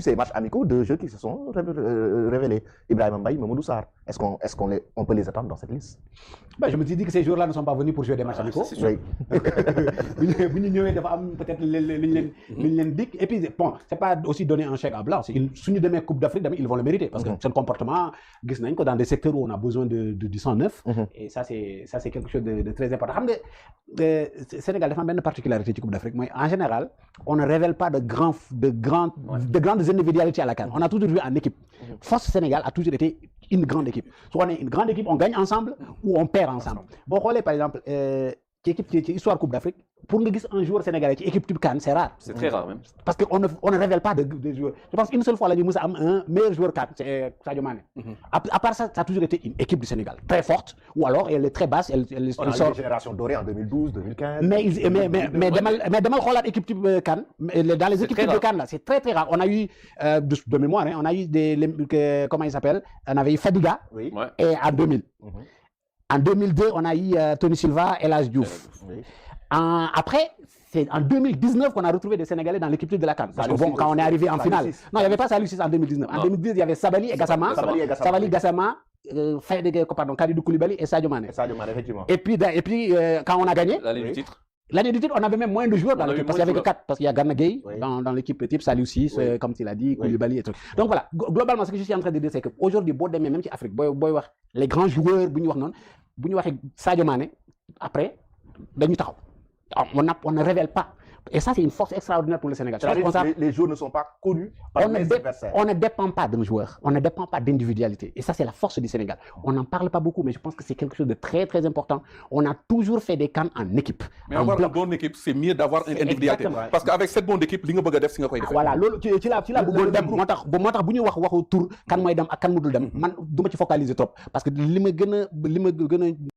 ces matchs amicaux, deux jeux qui se sont révélés. Ibrahima Mbaye, Mamadou Sarr. Est-ce qu'on peut les attendre dans cette liste? Ben, je me suis dit que ces joueurs-là ne sont pas venus pour jouer des matchs amicaux. Oui. Peut-être l'Indic. Et puis, bon, c'est pas aussi donner un chèque à blanc. Si nous donnons Coupe d'Afrique, ils vont le mériter. Parce que c'est un comportement, dans des secteurs où on a besoin du sang neuf. Et ça, c'est quelque chose de très important. Le Sénégal défend une particularité de Coupe d'Afrique. En général, on ne révèle pas de grandes individualités à la CAN. On a toujours joué en équipe. Force Sénégal a toujours été une grande équipe. Soit on est une grande équipe, on gagne ensemble ou on perd ensemble. Bon, regardez par exemple, histoire Coupe d'Afrique, pour nous dire un joueur sénégalais qui équipe type CAN, c'est rare. C'est très rare même. Parce qu'on ne révèle pas de joueurs. Je pense qu'une seule fois, nous avons un meilleur joueur CAN, c'est Sadio Mané. À part ça, ça a toujours été une équipe du Sénégal, très forte, ou alors elle est très basse. On a eu une génération dorée en 2012, 2015. Mais dans l'équipe type CAN, dans les équipes type de CAN, là, c'est très très rare. On a eu, de mémoire, on a eu comment il s'appelle? On avait eu Fadiga, oui. Et en 2000. En 2002, on a eu Tony Silva et El Hadji Diouf. Oui. Après, c'est en 2019 qu'on a retrouvé des Sénégalais dans l'équipe de la CAN. Parce que bon, quand on est arrivé en finale, non, il n'y avait pas Salou Ciss en 2019. En 2010, il y avait Sabali et Gassama. Sabali, Gassama, Kalidou Koulibaly et Sadio Mané. Effectivement. Et puis, quand on a gagné, l'année du titre, on avait même moins de joueurs dans l'équipe. Parce qu'il n'y avait que 4. Parce qu'il y a Gana Gueye dans l'équipe type, Salou Ciss, comme tu l'as dit, Koulibaly et tout. Donc voilà, globalement, ce que je suis en train de dire, c'est qu'aujourd'hui, même en Afrique, les grands joueurs, Sadio Mané, après, on ne révèle pas. Et ça, c'est une force extraordinaire pour le Sénégal. Les joueurs ne sont pas connus par les adversaires. On ne dépend pas d'un joueur, on ne dépend pas d'individualité. Et ça, c'est la force du Sénégal. On n'en parle pas beaucoup, mais je pense que c'est quelque chose de très, très important. On a toujours fait des CAN en équipe. Mais avoir une bonne équipe, c'est mieux d'avoir une individualité. Parce qu'avec cette bonne équipe, l'Ingo Bogadef, c'est quoi? Voilà, tu l'as tour, kan moy dem ak kan mudul dem man duma ci focaliser trop parce que li ma gëna